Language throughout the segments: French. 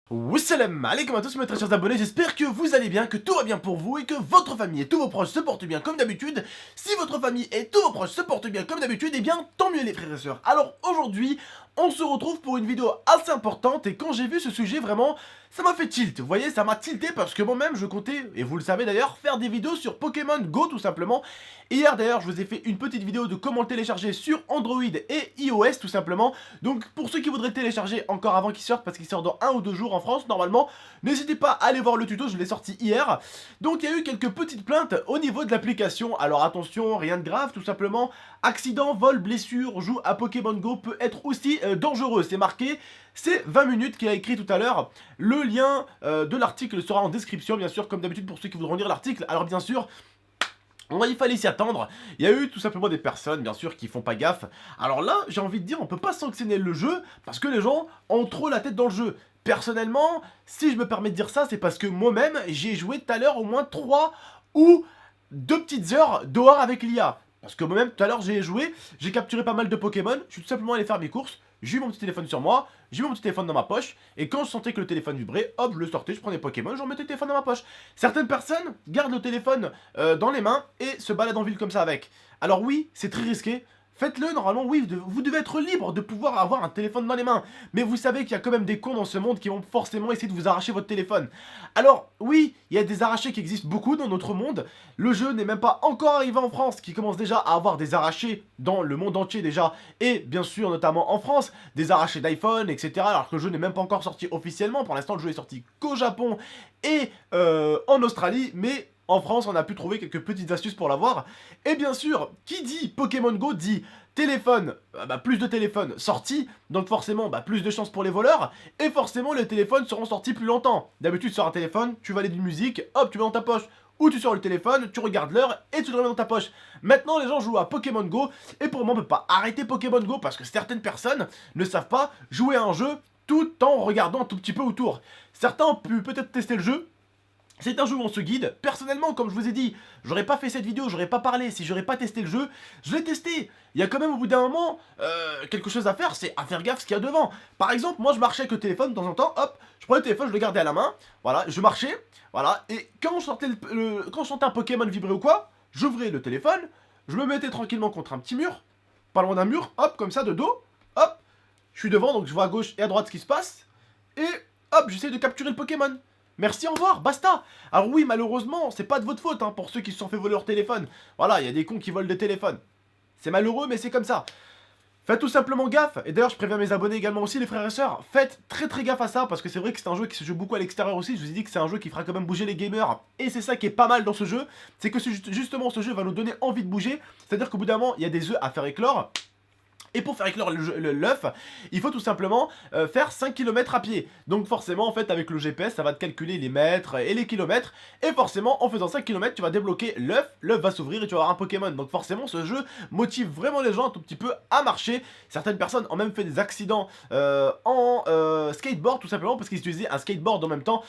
Wassalam alaikum à tous mes très chers abonnés, j'espère que vous allez bien, que tout va bien pour vous et que votre famille et tous vos proches se portent bien comme d'habitude. Si votre famille et tous vos proches se portent bien comme d'habitude, eh bien tant mieux les frères et sœurs. Alors aujourd'hui, on se retrouve pour une vidéo assez importante et quand j'ai vu ce sujet vraiment, ça m'a fait tilt. Vous voyez, ça m'a tilté parce que moi-même je comptais, et vous le savez d'ailleurs, faire des vidéos sur Pokémon Go tout simplement. Hier d'ailleurs, je vous ai fait une petite vidéo de comment le télécharger sur Android et iOS tout simplement. Donc pour ceux qui voudraient le télécharger encore avant qu'il sorte, parce qu'il sort dans 1 ou 2 jours en France normalement, n'hésitez pas à aller voir le tuto, je l'ai sorti hier. Donc il y a eu quelques petites plaintes au niveau de l'application. Alors attention, rien de grave, tout simplement. Accident, vol, blessure, joue à Pokémon Go peut être aussi dangereux. C'est marqué, c'est 20 minutes qu'il a écrit tout à l'heure. Le lien de l'article sera en description, bien sûr, comme d'habitude pour ceux qui voudront lire l'article. Alors bien sûr, il fallait s'y attendre. Il y a eu tout simplement des personnes, bien sûr, qui font pas gaffe. Alors là, j'ai envie de dire, on peut pas sanctionner le jeu parce que les gens ont trop la tête dans le jeu. Personnellement, si je me permets de dire ça, c'est parce que moi-même, j'ai joué tout à l'heure au moins 3 ou 2 petites heures dehors avec l'IA. Parce que moi-même, tout à l'heure, j'ai joué, j'ai capturé pas mal de Pokémon, je suis tout simplement allé faire mes courses, j'ai eu mon petit téléphone sur moi, j'ai mis mon petit téléphone dans ma poche, et quand je sentais que le téléphone vibrait, hop, je le sortais, je prenais Pokémon, je remettais le téléphone dans ma poche. Certaines personnes gardent le téléphone dans les mains et se baladent en ville comme ça avec. Alors oui, c'est très risqué. Faites-le, normalement, oui, vous devez être libre de pouvoir avoir un téléphone dans les mains. Mais vous savez qu'il y a quand même des cons dans ce monde qui vont forcément essayer de vous arracher votre téléphone. Alors, oui, il y a des arrachés qui existent beaucoup dans notre monde. Le jeu n'est même pas encore arrivé en France, qui commence déjà à avoir des arrachés dans le monde entier déjà. Et bien sûr, notamment en France, des arrachés d'iPhone, etc. Alors que le jeu n'est même pas encore sorti officiellement. Pour l'instant, le jeu est sorti qu'au Japon et en Australie. Mais en France, on a pu trouver quelques petites astuces pour l'avoir. Et bien sûr, qui dit Pokémon Go dit téléphone, plus de téléphones sortis, donc forcément plus de chances pour les voleurs, et forcément les téléphones seront sortis plus longtemps. D'habitude tu sors un téléphone, tu vas aller d'une musique, hop tu mets dans ta poche, ou tu sors le téléphone, tu regardes l'heure et tu le remets dans ta poche. Maintenant les gens jouent à Pokémon Go, et pour moi on peut pas arrêter Pokémon Go parce que certaines personnes ne savent pas jouer à un jeu tout en regardant un tout petit peu autour. Certains ont pu peut-être tester le jeu. C'est un jeu où on se guide. Personnellement, comme je vous ai dit, j'aurais pas fait cette vidéo, j'aurais pas parlé si j'aurais pas testé le jeu. Je l'ai testé. Il y a quand même au bout d'un moment quelque chose à faire, c'est à faire gaffe ce qu'il y a devant. Par exemple, moi je marchais avec le téléphone de temps en temps, hop, je prenais le téléphone, je le gardais à la main, voilà, je marchais, voilà, et quand je sortais quand je sentais un Pokémon vibrer ou quoi, j'ouvrais le téléphone, je me mettais tranquillement contre un petit mur, pas loin d'un mur, hop, comme ça, de dos, hop, je suis devant, donc je vois à gauche et à droite ce qui se passe, et hop, j'essaie de capturer le Pokémon. Merci, au revoir, basta. Alors oui, malheureusement, c'est pas de votre faute, hein, pour ceux qui se sont fait voler leur téléphone. Voilà, il y a des cons qui volent des téléphones. C'est malheureux, mais c'est comme ça. Faites tout simplement gaffe, et d'ailleurs je préviens mes abonnés également aussi, les frères et sœurs, faites très gaffe à ça, parce que c'est vrai que c'est un jeu qui se joue beaucoup à l'extérieur aussi, je vous ai dit que c'est un jeu qui fera quand même bouger les gamers, et c'est ça qui est pas mal dans ce jeu, c'est que justement ce jeu va nous donner envie de bouger, c'est-à-dire qu'au bout d'un moment, il y a des œufs à faire éclore, et pour faire éclore l'œuf, il faut tout simplement faire 5 km à pied. Donc forcément, en fait, avec le GPS, ça va te calculer les mètres et les kilomètres. Et forcément, en faisant 5 km, tu vas débloquer l'œuf. L'œuf va s'ouvrir et tu vas avoir un Pokémon. Donc forcément, ce jeu motive vraiment les gens un tout petit peu à marcher. Certaines personnes ont même fait des accidents en skateboard, tout simplement, parce qu'ils utilisaient un skateboard en même temps.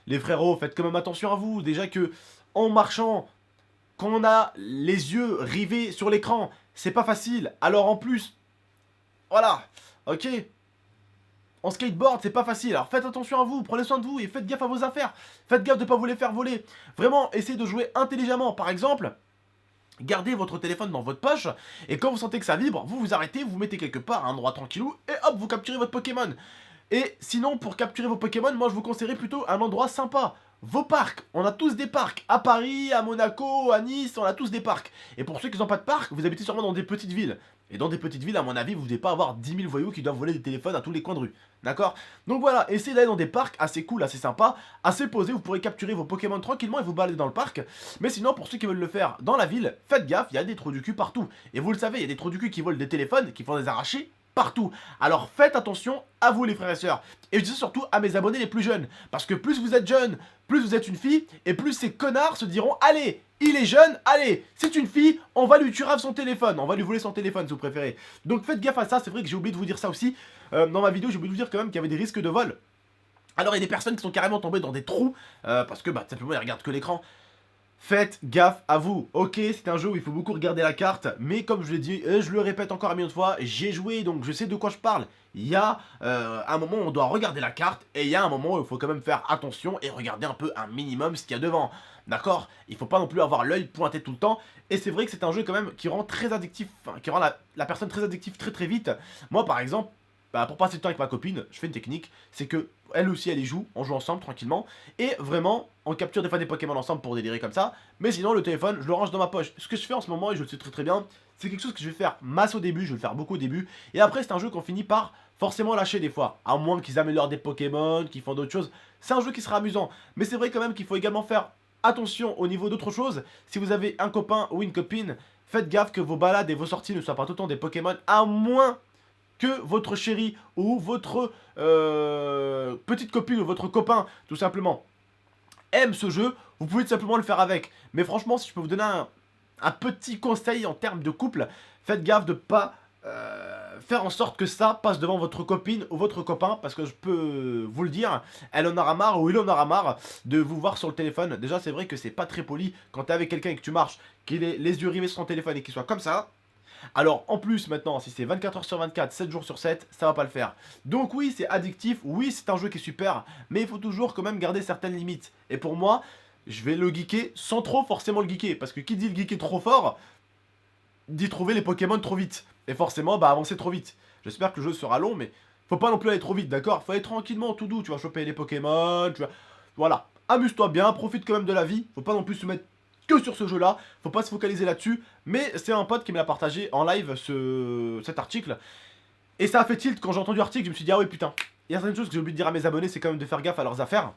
Les frérots, faites quand même attention à vous. Déjà que en marchant, quand on a les yeux rivés sur l'écran, c'est pas facile. Alors en plus, voilà, ok. En skateboard, c'est pas facile. Alors faites attention à vous, prenez soin de vous et faites gaffe à vos affaires. Faites gaffe de pas vous les faire voler. Vraiment, essayez de jouer intelligemment. Par exemple, gardez votre téléphone dans votre poche et quand vous sentez que ça vibre, vous vous arrêtez, vous mettez quelque part à un endroit tranquillou et hop, vous capturez votre Pokémon. Et sinon, pour capturer vos Pokémon, moi je vous conseillerais plutôt un endroit sympa. Vos parcs, on a tous des parcs. À Paris, à Monaco, à Nice, on a tous des parcs. Et pour ceux qui n'ont pas de parc, vous habitez sûrement dans des petites villes. Et dans des petites villes, à mon avis, vous ne devez pas avoir 10 000 voyous qui doivent voler des téléphones à tous les coins de rue. D'accord? Donc voilà, essayez d'aller dans des parcs assez cool, assez sympas, assez posés. Vous pourrez capturer vos Pokémon tranquillement et vous balader dans le parc. Mais sinon, pour ceux qui veulent le faire dans la ville, faites gaffe, il y a des trous du cul partout. Et vous le savez, il y a des trous du cul qui volent des téléphones, qui font des arrachés partout. Alors faites attention à vous les frères et sœurs. Et je dis surtout à mes abonnés les plus jeunes. Parce que plus vous êtes jeune, plus vous êtes une fille, et plus ces connards se diront allez, il est jeune, allez, c'est une fille, on va lui tuer son téléphone, on va lui voler son téléphone si vous préférez. Donc faites gaffe à ça, c'est vrai que j'ai oublié de vous dire ça aussi. Dans ma vidéo, j'ai oublié de vous dire quand même qu'il y avait des risques de vol. Alors il y a des personnes qui sont carrément tombées dans des trous, parce que simplement ils regardent que l'écran. Faites gaffe à vous, ok, c'est un jeu où il faut beaucoup regarder la carte, mais comme je l'ai dit, je le répète encore un million de fois, j'ai joué donc je sais de quoi je parle. il y a un moment où on doit regarder la carte, et il y a un moment où il faut quand même faire attention et regarder un peu un minimum ce qu'il y a devant. D'accord? Il faut pas non plus avoir l'œil pointé tout le temps, et c'est vrai que c'est un jeu quand même qui rend très addictif, enfin, qui rend la personne très addictive très vite. Moi par exemple, bah, pour passer le temps avec ma copine, je fais une technique, c'est que elle aussi elle y joue, on joue ensemble tranquillement, et vraiment, on capture des fois des Pokémon ensemble pour délirer comme ça, mais sinon le téléphone, je le range dans ma poche. Ce que je fais en ce moment, et je le sais très bien, c'est quelque chose que je vais faire masse au début, je vais le faire beaucoup au début, et après c'est un jeu qu'on finit par forcément lâcher des fois, à moins qu'ils améliorent des Pokémon, qu'ils font d'autres choses, c'est un jeu qui sera amusant, mais c'est vrai quand même qu'il faut également faire attention au niveau d'autres choses. Si vous avez un copain ou une copine, faites gaffe que vos balades et vos sorties ne soient pas tout le temps des Pokémon, à moins que votre chérie ou votre petite copine ou votre copain, tout simplement, aime ce jeu, vous pouvez tout simplement le faire avec. Mais franchement, si je peux vous donner un petit conseil en termes de couple, faites gaffe de pas faire en sorte que ça passe devant votre copine ou votre copain, parce que je peux vous le dire, elle en aura marre ou il en aura marre de vous voir sur le téléphone. Déjà c'est vrai que c'est pas très poli quand t'es avec quelqu'un et que tu marches, qu'il ait les yeux rivés sur son téléphone et qu'il soit comme ça. Alors en plus maintenant, si c'est 24 h sur 24, 7 jours sur 7, ça va pas le faire. Donc oui, c'est addictif, oui c'est un jeu qui est super, mais il faut toujours quand même garder certaines limites. Et pour moi, je vais le geeker sans trop forcément le geeker, parce que qui dit le geeker trop fort, dit trouver les Pokémon trop vite. Et forcément, bah avancer trop vite. J'espère que le jeu sera long, mais faut pas non plus aller trop vite, d'accord? Faut aller tranquillement, tout doux, tu vas choper les Pokémon, tu vas... Voilà, amuse-toi bien, profite quand même de la vie, faut pas non plus se mettre que sur ce jeu-là, faut pas se focaliser là-dessus, mais c'est un pote qui me l'a partagé en live, cet article, et ça a fait tilt quand j'ai entendu l'article, je me suis dit, ah oui putain, il y a certaines choses que j'ai oublié de dire à mes abonnés, c'est quand même de faire gaffe à leurs affaires.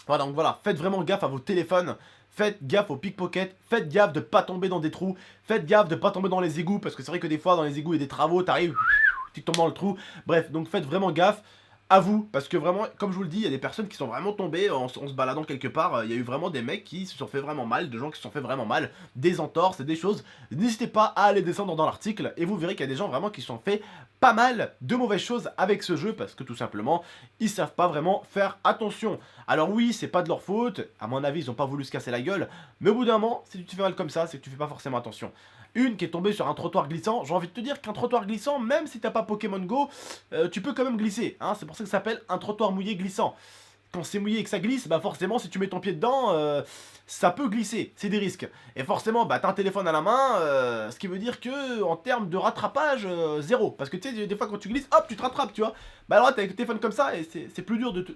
Voilà, donc voilà, faites vraiment gaffe à vos téléphones, faites gaffe aux pickpockets, faites gaffe de pas tomber dans des trous, faites gaffe de pas tomber dans les égouts, parce que c'est vrai que des fois dans les égouts il y a des travaux, t'arrives, tu tombes dans le trou, bref, donc faites vraiment gaffe à vous, parce que vraiment, comme je vous le dis, il y a des personnes qui sont vraiment tombées en se baladant quelque part, il y a eu vraiment des mecs qui se sont fait vraiment mal, de gens qui se sont fait vraiment mal, des entorses et des choses, n'hésitez pas à aller descendre dans l'article, et vous verrez qu'il y a des gens vraiment qui se sont fait pas mal de mauvaises choses avec ce jeu, parce que tout simplement, ils savent pas vraiment faire attention. Alors oui, c'est pas de leur faute, à mon avis, ils ont pas voulu se casser la gueule, mais au bout d'un moment, si tu te fais mal comme ça, c'est que tu fais pas forcément attention. Une qui est tombée sur un trottoir glissant, j'ai envie de te dire qu'un trottoir glissant, même si t'as pas Pokémon Go, tu peux quand même glisser, hein, c'est pour ça que ça s'appelle un trottoir mouillé glissant. Quand c'est mouillé et que ça glisse, bah forcément si tu mets ton pied dedans, ça peut glisser, c'est des risques. Et forcément, bah t'as un téléphone à la main, ce qui veut dire que en termes de rattrapage, zéro. Parce que tu sais, des fois quand tu glisses, hop, tu te rattrapes, tu vois. Bah alors là, t'as avec le téléphone comme ça, et c'est plus dur de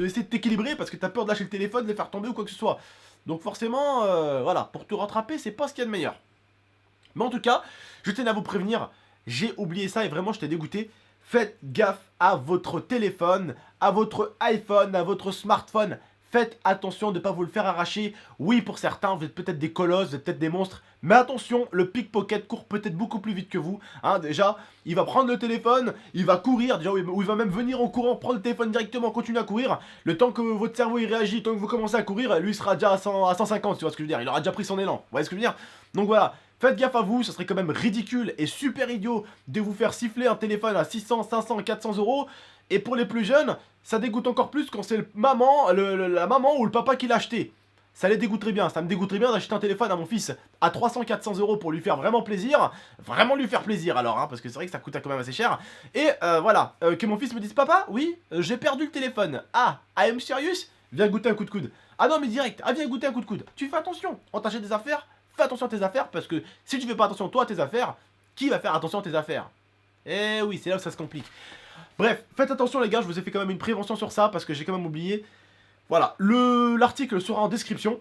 essayer de t'équilibrer parce que t'as peur de lâcher le téléphone, de le faire tomber ou quoi que ce soit. Donc forcément, voilà, pour te rattraper, c'est pas ce qu'il y a de meilleur. Mais en tout cas, je tenais à vous prévenir, j'ai oublié ça et vraiment j'étais dégoûté. Faites gaffe à votre téléphone, à votre iPhone, à votre smartphone. Faites attention de ne pas vous le faire arracher. Oui, pour certains, vous êtes peut-être des colosses, vous êtes peut-être des monstres. Mais attention, le pickpocket court peut-être beaucoup plus vite que vous. Hein, déjà, il va prendre le téléphone, il va courir, déjà, ou il va même venir en courant, prendre le téléphone directement, continuer à courir. Le temps que votre cerveau il réagit, le temps que vous commencez à courir, lui il sera déjà à 150, tu vois ce que je veux dire. Il aura déjà pris son élan, vous voyez ce que je veux dire. Donc voilà. Faites gaffe à vous, ce serait quand même ridicule et super idiot de vous faire siffler un téléphone à 600, 500, 400 euros. Et pour les plus jeunes, ça dégoûte encore plus quand c'est la maman ou le papa qui l'a acheté. Ça les dégoûterait bien, ça me dégoûterait bien d'acheter un téléphone à mon fils à 300, 400 euros pour lui faire vraiment plaisir. Vraiment lui faire plaisir alors, hein, parce que c'est vrai que ça coûte quand même assez cher. Et voilà, que mon fils me dise, papa, oui, j'ai perdu le téléphone. Ah, I am serious? Viens goûter un coup de coude. Ah non mais direct, ah viens goûter un coup de coude. Tu fais attention, on t'achète des affaires, fais attention à tes affaires, parce que si tu fais pas attention toi à tes affaires, qui va faire attention à tes affaires? Eh oui, c'est là où ça se complique. Bref, faites attention les gars, je vous ai fait quand même une prévention sur ça, parce que j'ai quand même oublié. Voilà, l'article sera en description.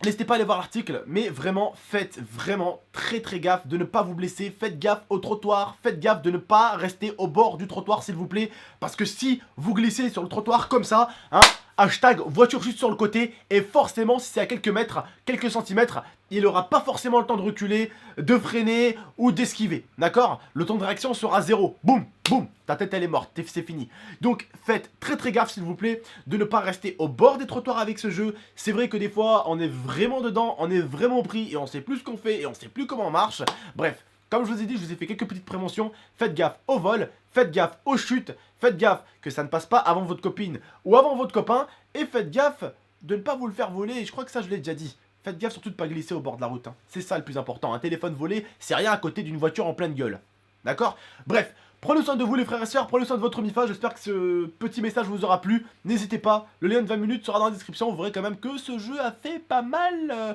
N'hésitez pas à aller voir l'article, mais vraiment, faites vraiment très gaffe de ne pas vous blesser. Faites gaffe au trottoir, faites gaffe de ne pas rester au bord du trottoir s'il vous plaît. Parce que si vous glissez sur le trottoir comme ça, hein, hashtag voiture juste sur le côté, et forcément si c'est à quelques mètres, quelques centimètres, il n'aura pas forcément le temps de reculer, de freiner ou d'esquiver, d'accord? Le temps de réaction sera zéro, boum, boum, ta tête elle est morte, c'est fini. Donc faites très gaffe s'il vous plaît, de ne pas rester au bord des trottoirs avec ce jeu. C'est vrai que des fois on est vraiment dedans, on est vraiment pris et on sait plus ce qu'on fait et on sait plus comment on marche, bref. Comme je vous ai dit, je vous ai fait quelques petites préventions. Faites gaffe au vol, faites gaffe aux chutes, faites gaffe que ça ne passe pas avant votre copine ou avant votre copain. Et faites gaffe de ne pas vous le faire voler, je crois que ça je l'ai déjà dit. Faites gaffe surtout de ne pas glisser au bord de la route, hein. C'est ça le plus important, un téléphone volé, c'est rien à côté d'une voiture en pleine gueule. D'accord? Bref, Prenez soin de vous les frères et sœurs, prenez soin de votre Mifa, j'espère que ce petit message vous aura plu. N'hésitez pas, le lien de 20 minutes sera dans la description, vous verrez quand même que ce jeu a fait pas mal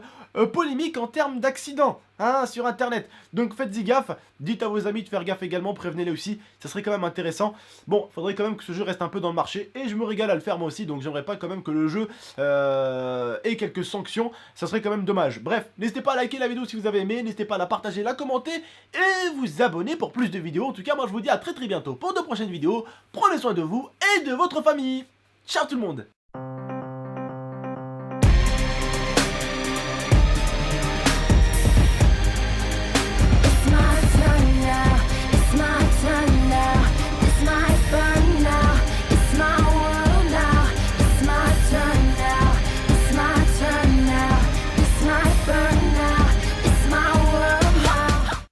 polémique en termes d'accidents, hein, sur internet. Donc faites-y gaffe, dites à vos amis de faire gaffe également, prévenez-les aussi, ça serait quand même intéressant. Bon, faudrait quand même que ce jeu reste un peu dans le marché, et je me régale à le faire moi aussi, donc j'aimerais pas quand même que le jeu ait quelques sanctions, ça serait quand même dommage. Bref, n'hésitez pas à liker la vidéo si vous avez aimé, n'hésitez pas à la partager, la commenter, et vous abonner pour plus de vidéos. En tout cas, moi je vous dis à très bientôt pour de prochaines vidéos, prenez soin de vous et de votre famille. Ciao tout le monde!